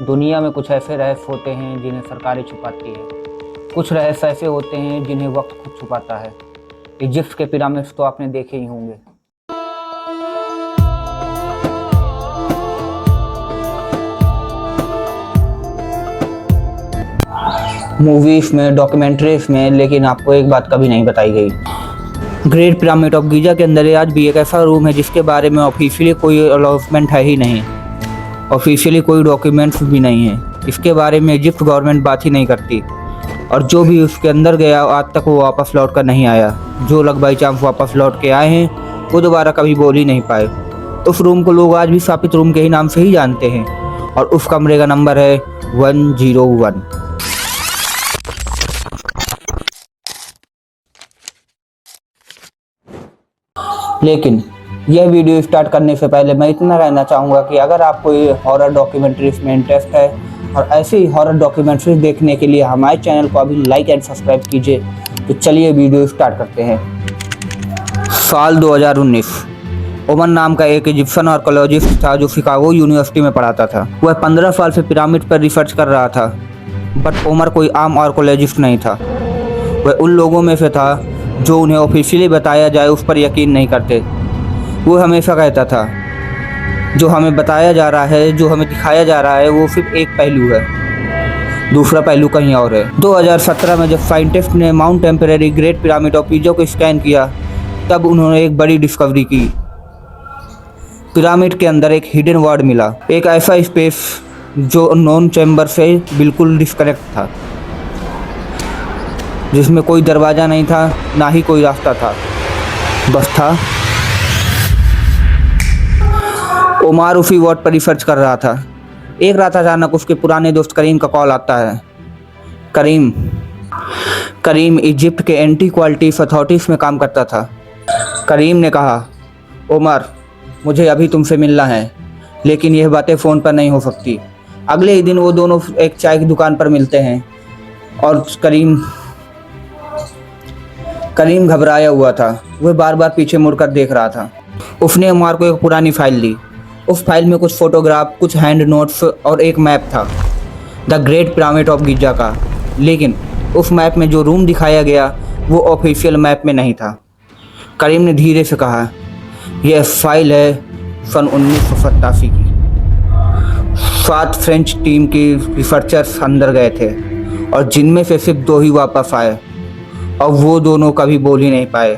दुनिया में कुछ ऐसे रहस्य होते हैं जिन्हें सरकारें छुपाती है। कुछ रहस्य ऐसे होते हैं जिन्हें वक्त खुद छुपाता है। इजिप्ट के पिरामिड्स तो आपने देखे ही होंगे। मूवीज में, डॉक्यूमेंट्रीज में, लेकिन आपको एक बात कभी नहीं बताई गई। ग्रेट पिरामिड ऑफ गीजा के अंदर आज भी एक ऐसा रूम है जिसके बारे में ऑफिशियली कोई अनाउंसमेंट है ही नहीं, ऑफिशियली कोई डॉक्यूमेंट्स भी नहीं है। इसके बारे में इजिप्ट गवर्नमेंट बात ही नहीं करती, और जो भी उसके अंदर गया आज तक वो वापस लौट कर नहीं आया। जो लोग बाई चांस वापस लौट के आए हैं वो दोबारा कभी बोल ही नहीं पाए। उस रूम को लोग आज भी शापित रूम के ही नाम से ही जानते हैं, और उस कमरे का नंबर है 101। लेकिन यह वीडियो स्टार्ट करने से पहले मैं इतना कहना चाहूँगा कि अगर आपको ये हॉरर डॉक्यूमेंट्रीज में इंटरेस्ट है और ऐसे ही हॉरर डॉक्यूमेंट्रीज देखने के लिए हमारे चैनल को अभी लाइक एंड सब्सक्राइब कीजिए। तो चलिए वीडियो स्टार्ट करते हैं। साल 2019, ओमर नाम का एक इजिप्शियन आर्कोलॉजिस्ट था जो शिकागो यूनिवर्सिटी में पढ़ाता था। वह 15 साल से पिरामिड पर रिसर्च कर रहा था, बट ओमर कोई आम आर्कोलॉजिस्ट नहीं था। वह उन लोगों में से था जो उन्हें ऑफिशियली बताया जाए उस पर यकीन नहीं करते। वो हमेशा कहता था जो हमें बताया जा रहा है, जो हमें दिखाया जा रहा है, वो सिर्फ एक पहलू है, दूसरा पहलू कहीं और है। 2017 में जब साइंटिस्ट ने mount temporary great pyramid of Giza को स्कैन किया, तब उन्होंने एक बड़ी डिस्कवरी की। पिरामिड के अंदर एक हिडन वार्ड मिला, एक ऐसा स्पेस जो नॉन चैम्बर से बिल्कुल डिस्कनेक्ट था, जिसमें कोई दरवाज़ा नहीं था, ना ही कोई रास्ता था, बस था। ओमर उसी वार्ड पर रिसर्च कर रहा था। एक रात अचानक उसके पुराने दोस्त करीम का कॉल आता है। करीम इजिप्ट के एंटी क्वालिटी अथॉरिटीज़ में काम करता था। करीम ने कहा, ओमर मुझे अभी तुमसे मिलना है, लेकिन यह बातें फ़ोन पर नहीं हो सकती। अगले ही दिन वो दोनों एक चाय की दुकान पर मिलते हैं, और करीम घबराया हुआ था। वह बार बार पीछे मुड़कर देख रहा था। उसने ओमर को एक पुरानी फाइल दी। उस फाइल में कुछ फोटोग्राफ, कुछ हैंड नोट्स और एक मैप था the great pyramid of Giza का। लेकिन उस मैप में जो रूम दिखाया गया वो ऑफिशियल मैप में नहीं था। करीम ने धीरे से कहा, यह फाइल है सन 1987 की। 7 फ्रेंच टीम के रिसर्चर्स अंदर गए थे, और जिनमें से सिर्फ 2 ही वापस आए, और वो दोनों कभी बोल ही नहीं पाए,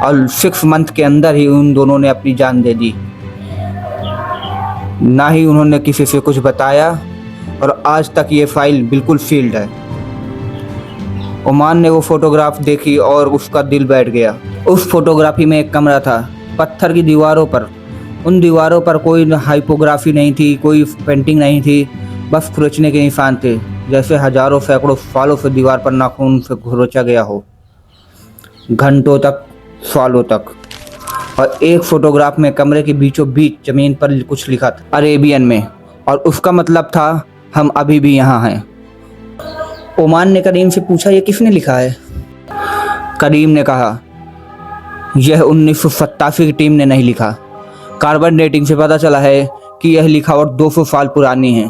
और 6 मंथ के अंदर ही उन दोनों ने अपनी जान दे दी। ना ही उन्होंने किसी से कुछ बताया, और आज तक ये फाइल बिल्कुल सील्ड है। ओमर ने वो फोटोग्राफ देखी और उसका दिल बैठ गया। उस फोटोग्राफी में एक कमरा था, पत्थर की दीवारों पर। उन दीवारों पर कोई हाइपोग्राफी नहीं थी, कोई पेंटिंग नहीं थी, बस खुरचने के निशान थे, जैसे हजारों सैकड़ों सालों से दीवार पर नाखून से खुरचा गया हो, घंटों तक, सालों तक। और एक फोटोग्राफ में कमरे के बीचों बीच जमीन पर कुछ लिखा था अरेबियन में, और उसका मतलब था हम अभी भी यहाँ हैं। ओमर ने करीम से पूछा, ये किसने लिखा है? करीम ने कहा, यह 1987 की टीम ने नहीं लिखा। कार्बन डेटिंग से पता चला है कि यह लिखावट 200 साल पुरानी है।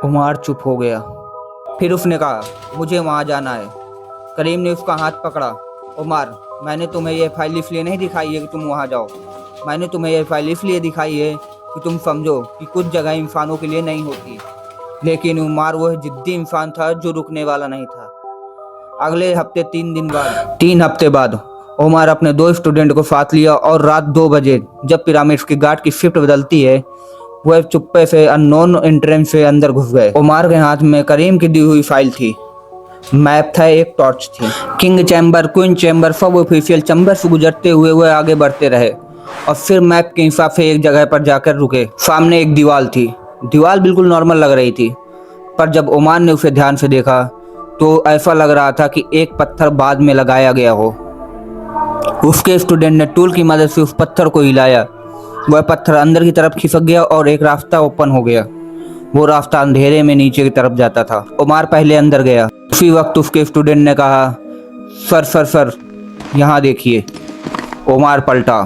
ओमर चुप हो गया। फिर उसने कहा, मुझे वहाँ जाना है। करीम ने उसका हाथ पकड़ा। ओमर, मैंने तुम्हें यह फाइल इसलिए नहीं दिखाई है कि तुम वहाँ जाओ। मैंने तुम्हें यह फाइल इसलिए दिखाई है कि तुम समझो कि कुछ जगह इंसानों के लिए नहीं होती। लेकिन ओमर वह जिद्दी इंसान था जो रुकने वाला नहीं था। अगले हफ्ते 3 हफ्ते बाद ओमर अपने 2 स्टूडेंट को साथ लिया, और रात 2 बजे जब पिरामिड्स की गार्ड की शिफ्ट बदलती है, वह चुप्पे से अननोन एंट्रेंस से अंदर घुस गए। ओमर के हाथ में करीम की दी हुई फाइल थी, मैप था, एक टॉर्च थी। किंग चैम्बर, क्वीन चैम्बर, सब ऑफिशियल चैम्बर से गुजरते हुए वह आगे बढ़ते रहे, और फिर मैप के हिसाब से एक जगह पर जाकर रुके। सामने एक दीवार थी। दीवार बिल्कुल नॉर्मल लग रही थी, पर जब ओमर ने उसे ध्यान से देखा तो ऐसा लग रहा था कि एक पत्थर बाद में लगाया गया हो। उसके स्टूडेंट ने टूल की मदद से उस पत्थर को हिलाया। वह पत्थर अंदर की तरफ खिसक गया और एक रास्ता ओपन हो गया। वो रास्ता अंधेरे में नीचे की तरफ जाता था। ओमर पहले अंदर गया। उसी वक्त उसके स्टूडेंट ने कहा, सर यहाँ देखिए। ओमर पलटा।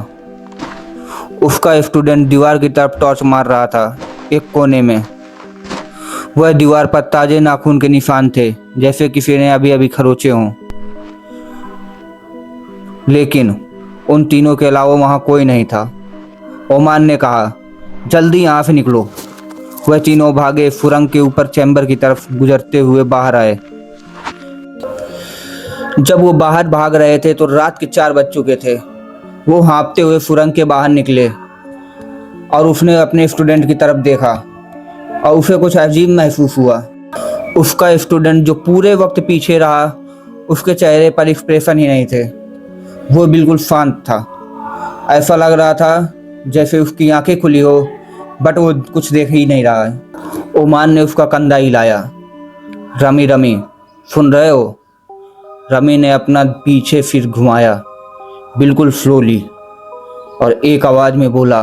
उसका स्टूडेंट दीवार की तरफ टॉर्च मार रहा था एक कोने में। वह दीवार पर ताजे नाखून के निशान थे, जैसे किसी ने अभी अभी खरोचे हों। लेकिन उन तीनों के अलावा वहाँ कोई नहीं था। ओमान ने कहा, जल्दी यहाँ से निकलो। वह तीनों भागे सुरंग के ऊपर चैम्बर की तरफ गुजरते हुए बाहर आए। जब वो बाहर भाग रहे थे तो रात के 4 बज चुके थे। वो हाँफते हुए सुरंग के बाहर निकले और उसने अपने स्टूडेंट की तरफ देखा और उसे कुछ अजीब महसूस हुआ। उसका स्टूडेंट जो पूरे वक्त पीछे रहा, उसके चेहरे पर एक्सप्रेशन ही नहीं थे। वो बिल्कुल शांत था। ऐसा लग रहा था जैसे उसकी आंखें खुली हो, बट वो कुछ देख ही नहीं रहा है। ओमान ने उसका कंधा हिलाया। रमी रमी, सुन रहे हो? रमी ने अपना पीछे फिर घुमाया, बिल्कुल स्लोली, और एक आवाज में बोला,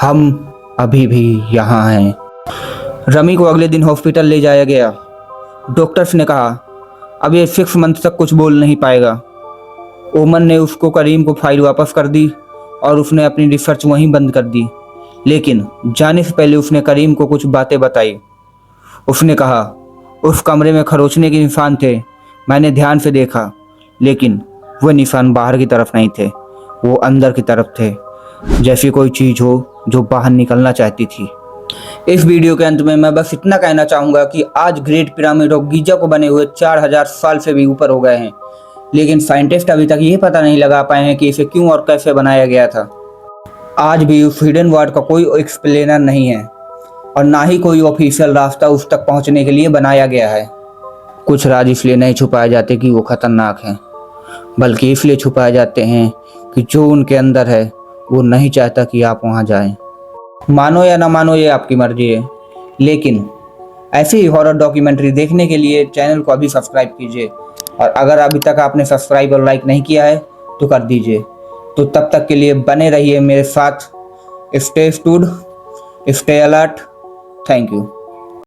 हम अभी भी यहाँ हैं। रमी को अगले दिन हॉस्पिटल ले जाया गया। डॉक्टर्स ने कहा, अब ये 6 मंथ तक कुछ बोल नहीं पाएगा। ओमन ने उसको करीम को फाइल वापस कर दी और उसने अपनी रिसर्च वहीं बंद कर दी। लेकिन जाने से पहले उसने करीम को कुछ बातें बताई। उसने कहा, उस कमरे में खरोचने के निशान थे। मैंने ध्यान से देखा, लेकिन वह निशान बाहर की तरफ नहीं थे, वो अंदर की तरफ थे, जैसी कोई चीज़ हो जो बाहर निकलना चाहती थी। इस वीडियो के अंत में मैं बस इतना कहना चाहूँगा कि आज ग्रेट पिरामिड ऑफ गीजा को बने हुए 4000 साल से भी ऊपर हो गए हैं, लेकिन साइंटिस्ट अभी तक ये पता नहीं लगा पाए हैं कि इसे क्यों और कैसे बनाया गया था। आज भी उस हिडन वर्ड का कोई एक्सप्लेनर नहीं है और ना ही कोई ऑफिशियल रास्ता उस तक पहुंचने के लिए बनाया गया है। कुछ राज इसलिए नहीं छुपाए जाते कि वो खतरनाक हैं, बल्कि इसलिए छुपाए जाते हैं कि जो उनके अंदर है वो नहीं चाहता कि आप वहां जाएं। मानो या ना मानो, ये आपकी मर्जी है, लेकिन ऐसी ही हॉरर डॉक्यूमेंट्री देखने के लिए चैनल को अभी सब्सक्राइब कीजिए, और अगर अभी तक आपने सब्सक्राइब और लाइक नहीं किया है तो कर दीजिए। तो तब तक के लिए बने रहिए मेरे साथ। Stay tuned, stay alert. Thank you.